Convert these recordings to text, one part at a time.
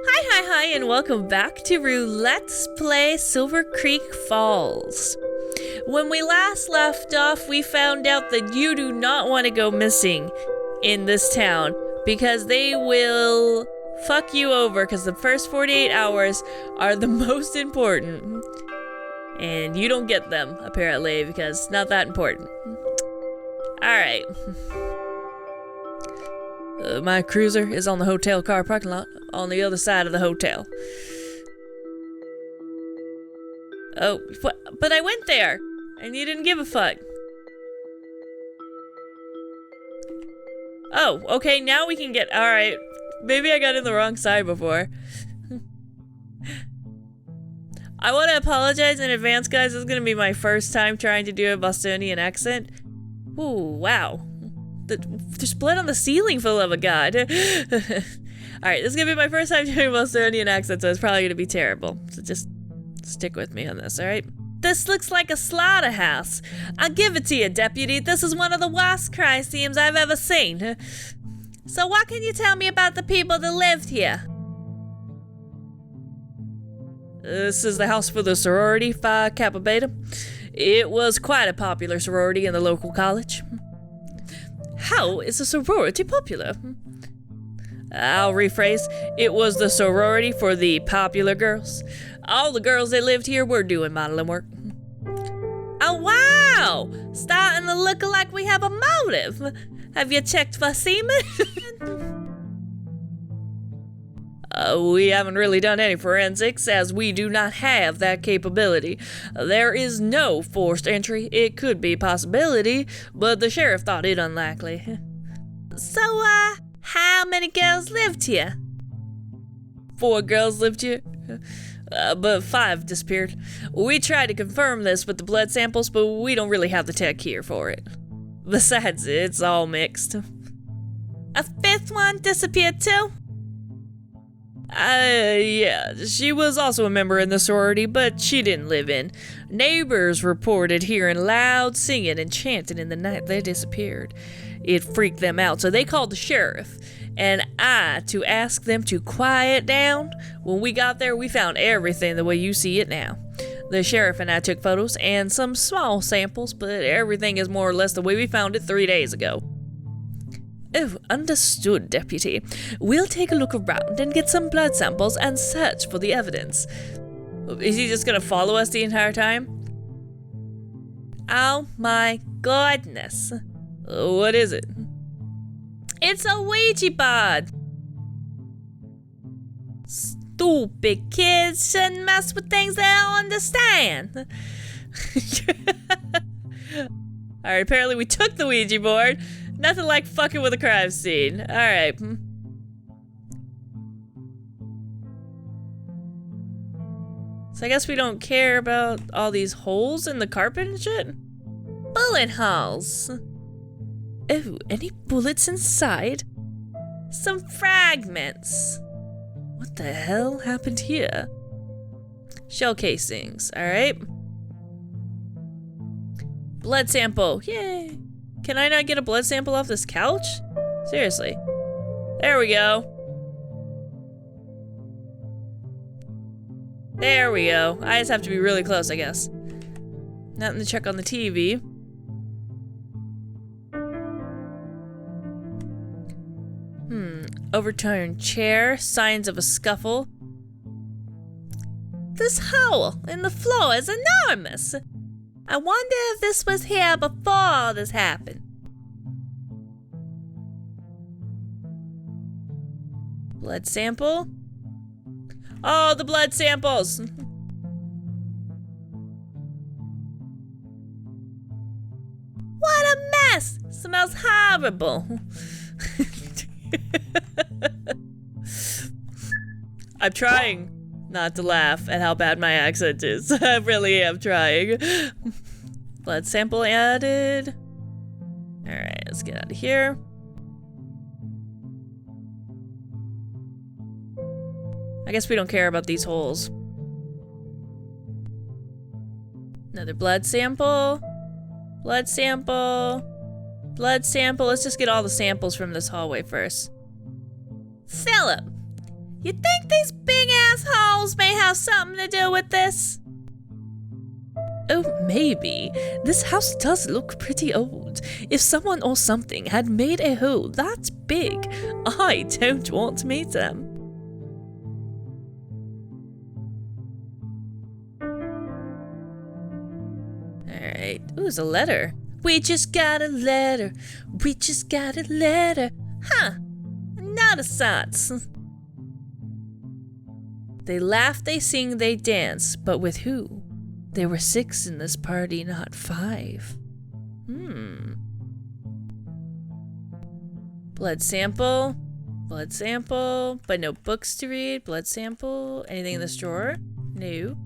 Hi, and welcome back to Roulette's Play Silver Creek Falls. When we last left off, we found out that you do not want to go missing in this town because they will fuck you over because the first 48 hours are the most important. And you don't get them, apparently, because it's not that important. Alright. My cruiser is on the hotel car parking lot on the other side of the hotel. Oh, but I went there and you didn't give a fuck. Oh, okay, now we can get, alright. Maybe I got in the wrong side before. I want to apologize in advance, guys. This is going to be my first time trying to do a Bostonian accent. Ooh, wow. There's blood on the ceiling, for the love of God. Alright, this is going to be my first time doing a Bostonian accent, so it's probably going to be terrible. So just stick with me on this, alright? This looks like a slaughterhouse. I'll give it to you, Deputy. This is one of the worst crime scenes I've ever seen. So what can you tell me about the people that lived here? This is the house for the Sorority, Phi Kappa Beta. It was quite a popular sorority in the local college. How is a sorority popular? I'll rephrase. It was the sorority for the popular girls. All the girls that lived here were doing modeling work. Oh, wow! Starting to look like we have a motive. Have you checked for semen? We haven't really done any forensics, as we do not have that capability. There is no forced entry. It could be a possibility, but the sheriff thought it unlikely. So, how many girls lived here? 4 girls lived here, but 5 disappeared. We tried to confirm this with the blood samples, but we don't really have the tech here for it. Besides, it's all mixed. A 5th one disappeared too? Yeah, she was also a member in the sorority, but she didn't live in. Neighbors reported hearing loud singing and chanting in the night they disappeared. It freaked them out, so they called the sheriff, and to ask them to quiet down. When we got there, we found everything the way you see it now. The sheriff and I took photos and some small samples, but everything is more or less the way we found it 3 days ago. Oh, understood, Deputy. We'll take a look around and get some blood samples and search for the evidence. Is he just gonna follow us the entire time? Oh my goodness. What is it? It's a Ouija board! Stupid kids shouldn't mess with things they don't understand. Alright, apparently we took the Ouija board. Nothing like fucking with a crime scene. Alright. So I guess we don't care about all these holes in the carpet and shit? Bullet holes. Oh, any bullets inside? Some fragments. What the hell happened here? Shell casings, alright. Blood sample, yay. Can I not get a blood sample off this couch? Seriously. There we go. There we go. I just have to be really close, I guess. Nothing to check on the TV. Overturned chair, signs of a scuffle. This hole in the floor is enormous. I wonder if this was here before all this happened. Blood sample? Oh, the blood samples! What a mess! Smells horrible. I'm trying not to laugh at how bad my accent is. I really am trying. Blood sample added. Alright, let's get out of here. I guess we don't care about these holes. Another blood sample. Blood sample. Blood sample. Let's just get all the samples from this hallway first. Philip, You think these big assholes may have something to do with this? Oh, maybe. This house does look pretty old. If someone or something had made a hole that big, I don't want to meet them. Alright. Ooh, it's a letter. We just got a letter. We just got a letter. Huh. Not a sot. They laugh, they sing, they dance. But with who? There were 6 in this party, not 5. Blood sample. Blood sample. But no books to read. Blood sample. Anything in this drawer? No.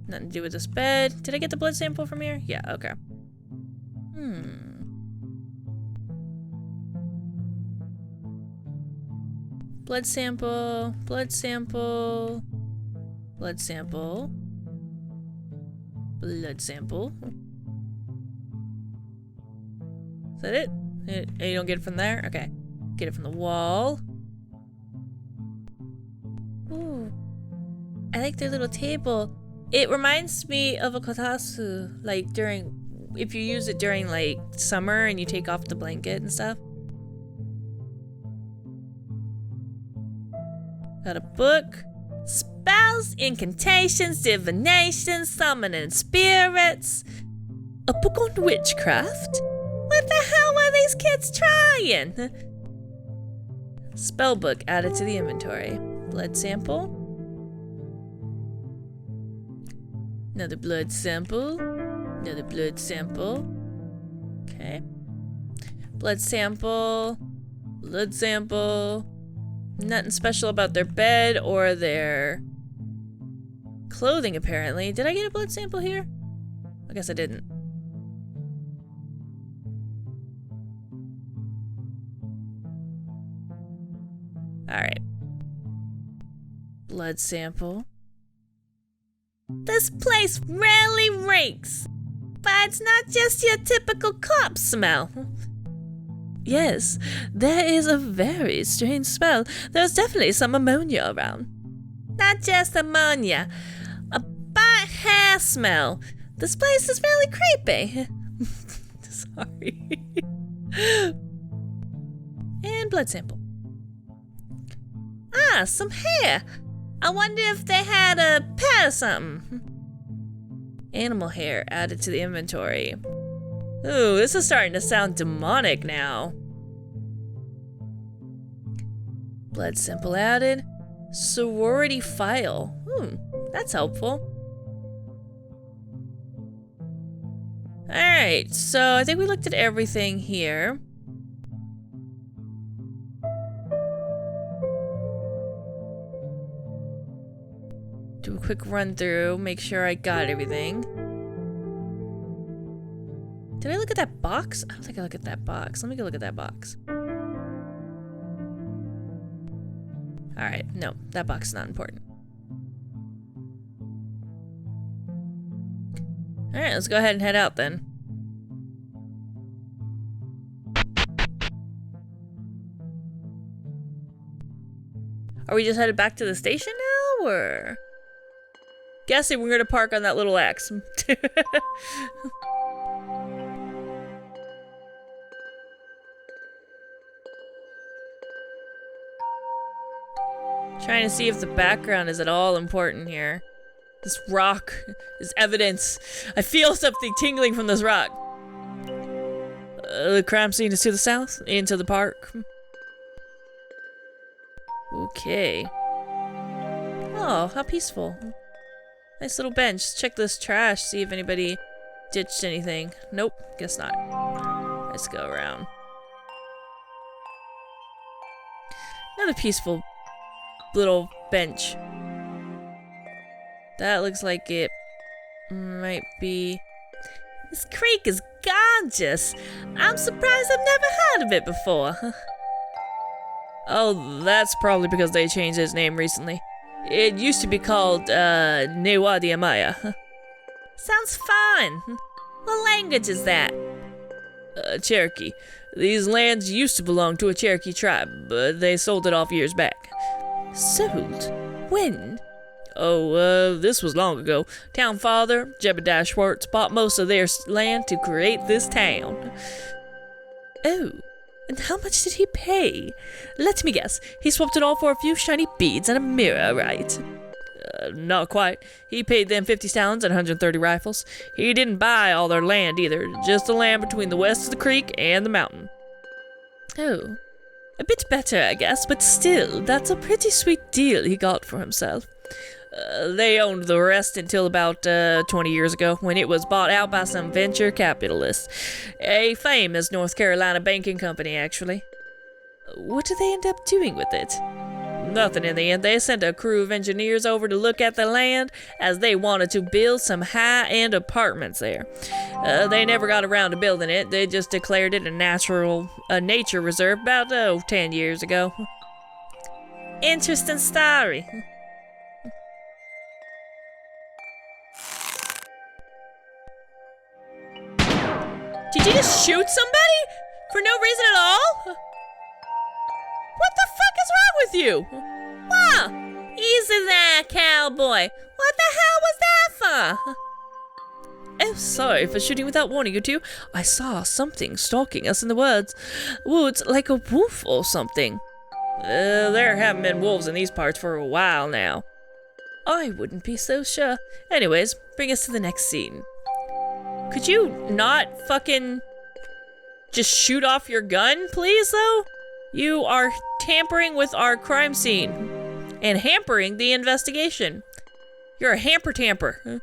Nothing to do with this bed. Did I get the blood sample from here? Yeah, okay. Blood sample. Blood sample. Blood sample. Blood sample. Is that it? You don't get it from there? Okay. Get it from the wall. Ooh. I like their little table. It reminds me of a kotatsu, like if you use it during like summer and you take off the blanket and stuff. Got a book. Spells, incantations, divinations, summoning spirits. A book on witchcraft? What the hell are these kids trying? Spellbook added to the inventory. Blood sample. Another blood sample. Another blood sample. Okay. Blood sample. Blood sample. Nothing special about their bed or their clothing, apparently. Did I get a blood sample here? I guess I didn't. Alright. Blood sample. This place really reeks. But it's not just your typical corpse smell. Yes, there is a very strange smell. There's definitely some ammonia around. Not just ammonia. A burnt hair smell. This place is really creepy. Sorry. And blood sample. Ah, some hair. I wonder if they had a pet or something. Animal hair added to the inventory. Ooh, this is starting to sound demonic now. Blood sample added. Sorority file. That's helpful. Alright, so I think we looked at everything here. Do a quick run through, make sure I got everything. Did I look at that box? I don't think I looked at that box. Let me go look at that box. Alright, no, that box is not important. Alright, let's go ahead and head out then. Are we just headed back to the station now, or? Guessing we're gonna park on that little X. Trying to see if the background is at all important here. This rock is evidence. I feel something tingling from this rock. The crime scene is to the south, into the park. Okay. Oh, how peaceful. Nice little bench. Check this trash, see if anybody ditched anything. Nope, guess not. Let's go around. Another peaceful little bench. That looks like it might be... This creek is gorgeous. I'm surprised I've never heard of it before. Oh, that's probably because they changed its name recently. It used to be called, Newa Diamaya. Sounds fun. What language is that? Cherokee. These lands used to belong to a Cherokee tribe, but they sold it off years back. Sold? When? Oh, this was long ago. Town father, Jebediah Schwartz, bought most of their land to create this town. Oh, and how much did he pay? Let me guess, he swapped it all for a few shiny beads and a mirror, right? Not quite. He paid them 50 stallions and 130 rifles. He didn't buy all their land either, just the land between the west of the creek and the mountain. Oh, a bit better, I guess, but still, that's a pretty sweet deal he got for himself. They owned the rest until about 20 years ago, when it was bought out by some venture capitalists. A famous North Carolina banking company, actually. What did they end up doing with it? Nothing in the end. They sent a crew of engineers over to look at the land, as they wanted to build some high-end apartments there. They never got around to building it. They just declared it a nature reserve about 10 years ago. Interesting story. Did you just shoot somebody? For no reason at all? What the fuck is wrong with you? Whoa! Easy there, cowboy. What the hell was that for? Oh, sorry for shooting without warning you two. I saw something stalking us in the woods like a wolf or something. There haven't been wolves in these parts for a while now. I wouldn't be so sure. Anyways, bring us to the next scene. Could you not fucking just shoot off your gun, please, though? You are tampering with our crime scene and hampering the investigation. You're a hamper tamper. I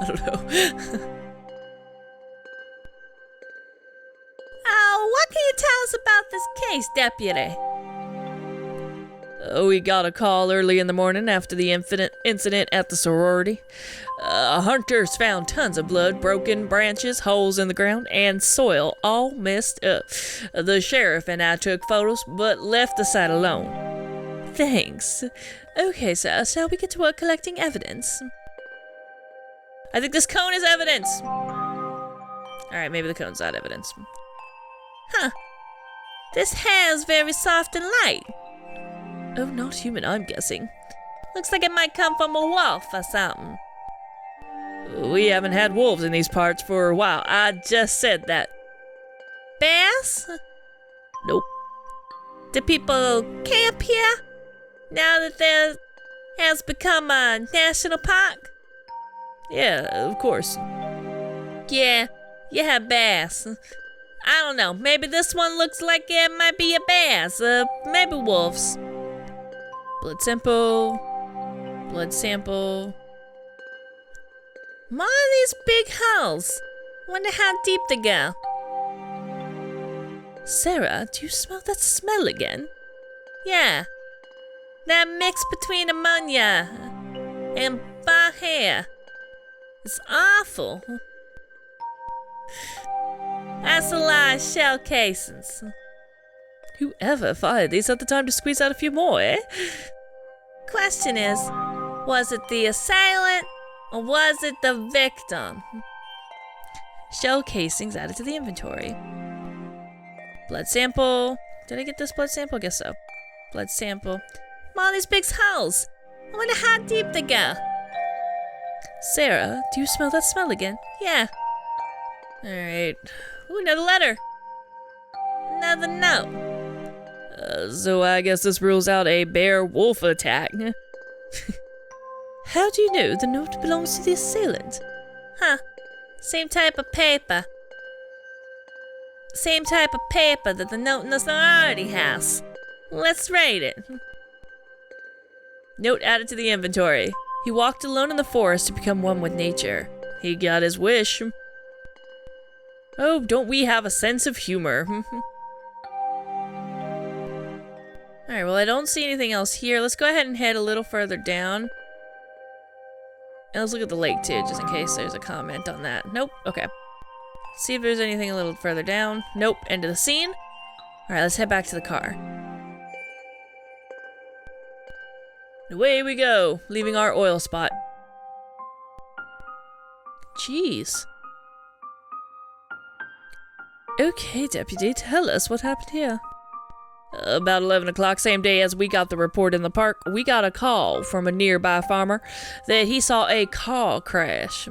don't know. Oh, what can you tell us about this case, Deputy? We got a call early in the morning after the incident at the sorority. Hunters found tons of blood, broken branches, holes in the ground, and soil all messed up. The sheriff and I took photos, but left the site alone. Thanks. Okay, sir, shall we get to work collecting evidence? I think this cone is evidence. Alright, maybe the cone's not evidence. Huh. This hair's very soft and light. Oh, not human, I'm guessing. Looks like it might come from a wolf or something. We haven't had wolves in these parts for a while. I just said that. Bears? Nope. Do people camp here now that there has become a national park? Yeah, of course. Yeah, bears. I don't know, maybe this one looks like it might be a bears, maybe wolves. Blood sample. More of these big holes. Wonder how deep they go. Sarah, do you smell that smell again? Yeah. That mix between ammonia and bar hair. It's awful. That's a lot of shell casings. Whoever fired these had the time to squeeze out a few more, eh? Question is, was it the assailant or was it the victim? Shell casings added to the inventory. Blood sample. Did I get this blood sample? I guess so. Blood sample. All these big holes. I wonder how deep they go. Sarah, do you smell that smell again? Yeah. Alright. Ooh, another letter. Another note. So I guess this rules out a bear-wolf attack. How do you know the note belongs to the assailant? Huh. Same type of paper. Same type of paper that the note in the sorority has. Let's rate it. Note added to the inventory. He walked alone in the forest to become one with nature. He got his wish. Oh, don't we have a sense of humor? Alright, well, I don't see anything else here. Let's go ahead and head a little further down. And let's look at the lake, too, just in case there's a comment on that. Nope. Okay. See if there's anything a little further down. Nope. End of the scene. Alright, let's head back to the car. Away we go, leaving our oil spot. Jeez. Okay, Deputy, tell us what happened here. About 11 o'clock, same day as we got the report in the park, we got a call from a nearby farmer that he saw a car crash.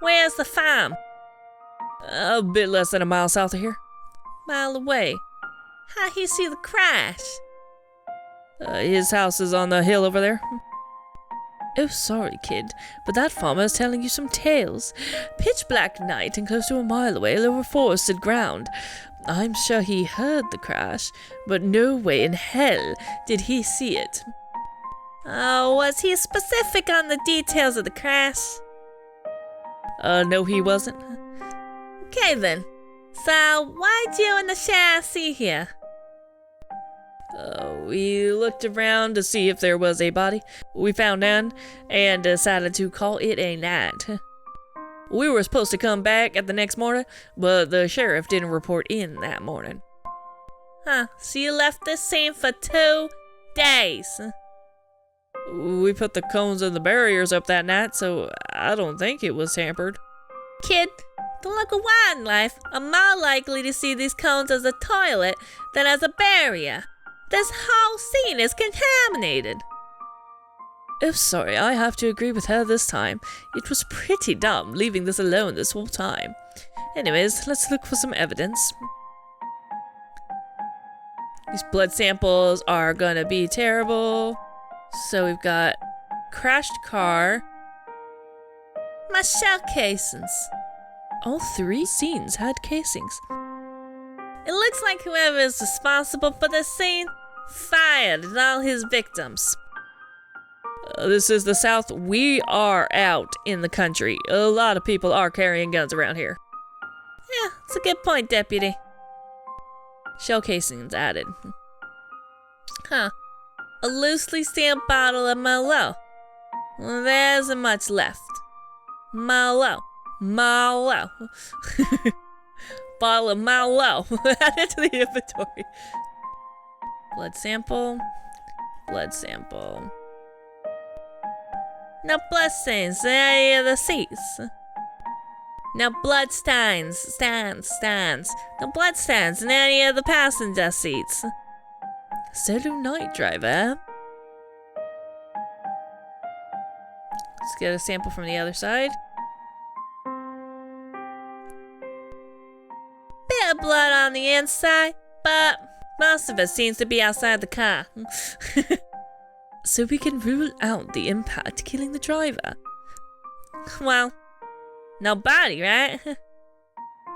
Where's the farm? A bit less than a mile south of here. Mile away. How'd he see the crash? His house is on the hill over there. Oh, sorry, kid, but that farmer is telling you some tales. Pitch black night and close to a mile away over forested ground. I'm sure he heard the crash, but no way in hell did he see it. Oh, was he specific on the details of the crash? No, he wasn't. Okay, then. So, why'd you and the sheriff see here? We looked around to see if there was a body. We found none and decided to call it a night. We were supposed to come back at the next morning, but the sheriff didn't report in that morning. Huh, so you left this scene for 2 days? We put the cones and the barriers up that night, so I don't think it was tampered. Kid, the local wildlife are more likely to see these cones as a toilet than as a barrier. This whole scene is contaminated. Oh, sorry, I have to agree with her this time. It was pretty dumb leaving this alone this whole time. Anyways, let's look for some evidence. These blood samples are gonna be terrible. So we've got crashed car. My shell casings. All 3 scenes had casings. It looks like whoever is responsible for this scene fired at all his victims. This is the South. We are out in the country. A lot of people are carrying guns around here. Yeah, it's a good point, Deputy. Shell casings added. Huh. A loosely sealed bottle of Merlot. Well, there isn't much left. Merlot. Merlot. Bottle of Merlot. Add it to the inventory. Blood sample. Blood sample. No blood stains in any of the seats. No blood stains. No blood stains in any of the passenger seats. Solo night driver. Let's get a sample from the other side. Bit of blood on the inside, but most of it seems to be outside the car. So we can rule out the impact killing the driver. Well, no body, right?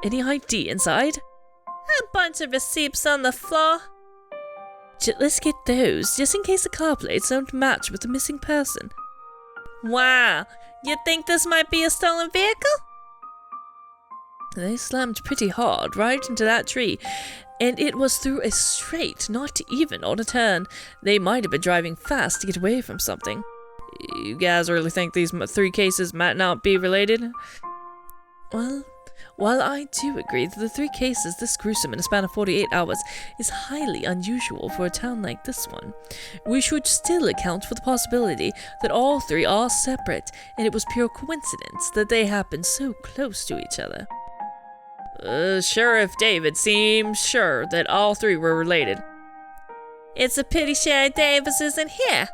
Any ID inside? A bunch of receipts on the floor. Let's get those, just in case the car plates don't match with the missing person. Wow, you think this might be a stolen vehicle? They slammed pretty hard right into that tree, and it was through a straight, not even on a turn. They might have been driving fast to get away from something. You guys really think these 3 cases might not be related? Well, while I do agree that the 3 cases this gruesome in a span of 48 hours is highly unusual for a town like this one, we should still account for the possibility that all 3 are separate, and it was pure coincidence that they happened so close to each other. Sheriff David seems sure that all 3 were related. It's a pity Sheriff Davis isn't here.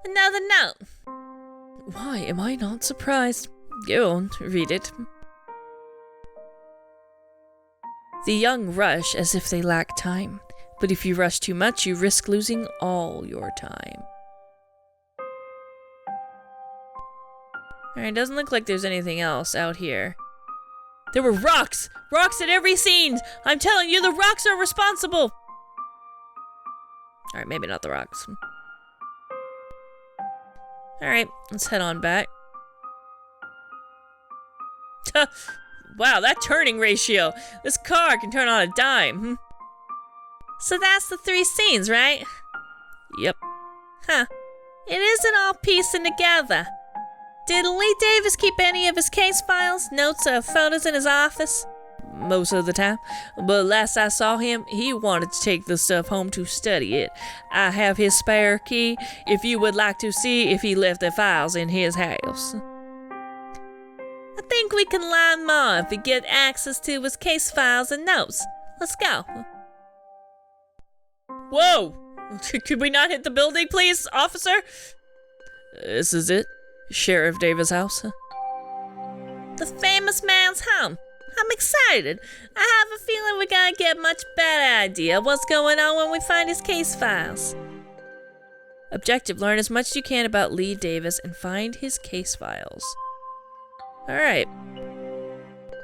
Another note. Why am I not surprised? Go on, read it. The young rush as if they lack time, but if you rush too much, you risk losing all your time. Alright, doesn't look like there's anything else out here. There were rocks! Rocks at every scene! I'm telling you, the rocks are responsible! Alright, maybe not the rocks. Alright, let's head on back. Wow, that turning ratio! This car can turn on a dime. So that's the 3 scenes, right? Yep. Huh. It isn't all piecing together. Did Lee Davis keep any of his case files, notes, or photos in his office? Most of the time, but last I saw him, he wanted to take the stuff home to study it. I have his spare key if you would like to see if he left the files in his house. I think we can learn more if we get access to his case files and notes. Let's go. Whoa! Could we not hit the building, please, officer? This is it? Sheriff Davis' house? The famous man's home. I'm excited. I have a feeling we're gonna get a much better idea of what's going on when we find his case files. Objective, learn as much as you can about Lee Davis and find his case files. Alright.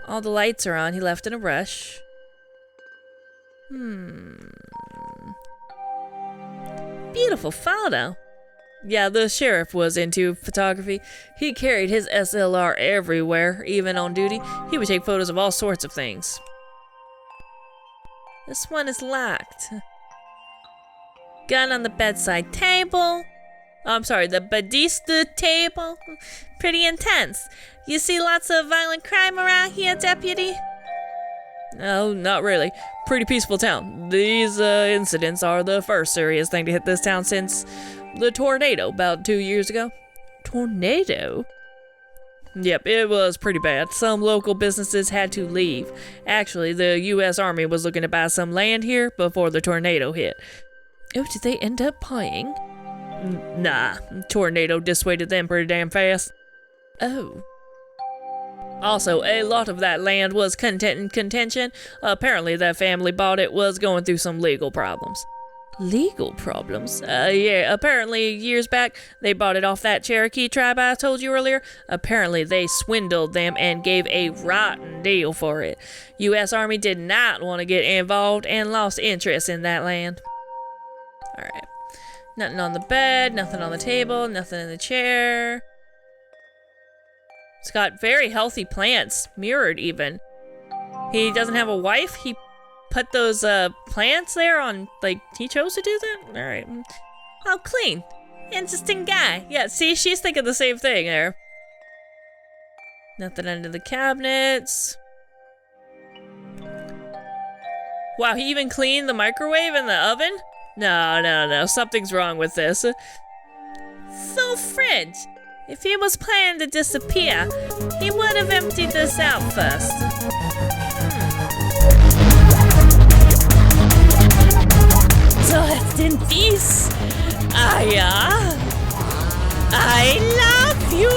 All the lights are on. He left in a rush. Beautiful photo. Yeah, the sheriff was into photography. He carried his SLR everywhere, even on duty. He would take photos of all sorts of things. This one is locked. Gun on the bedside table. I'm sorry, the Badista table. Pretty intense. You see lots of violent crime around here, Deputy? No, not really. Pretty peaceful town. These incidents are the first serious thing to hit this town since the tornado about 2 years ago. Tornado? Yep, it was pretty bad. Some local businesses had to leave. Actually, the U.S. Army was looking to buy some land here before the tornado hit. Oh, did they end up buying? Nah, tornado dissuaded them pretty damn fast. Oh. Also, a lot of that land was in contention. Apparently, that family bought it was going through some legal problems. Legal problems? Yeah, apparently years back, they bought it off that Cherokee tribe I told you earlier. Apparently, they swindled them and gave a rotten deal for it. U.S. Army did not want to get involved and lost interest in that land. Alright. Nothing on the bed, nothing on the table, nothing in the chair. It's got very healthy plants, mirrored even. He doesn't have a wife. He put those plants there on, like, he chose to do that? Alright. Oh, clean. Interesting guy. Yeah, see, she's thinking the same thing there. Nothing under the cabinets. Wow, he even cleaned the microwave and the oven? No, something's wrong with this. So fridge. If he was planning to disappear, he would have emptied this out first. So rest in peace. Aya. I love you.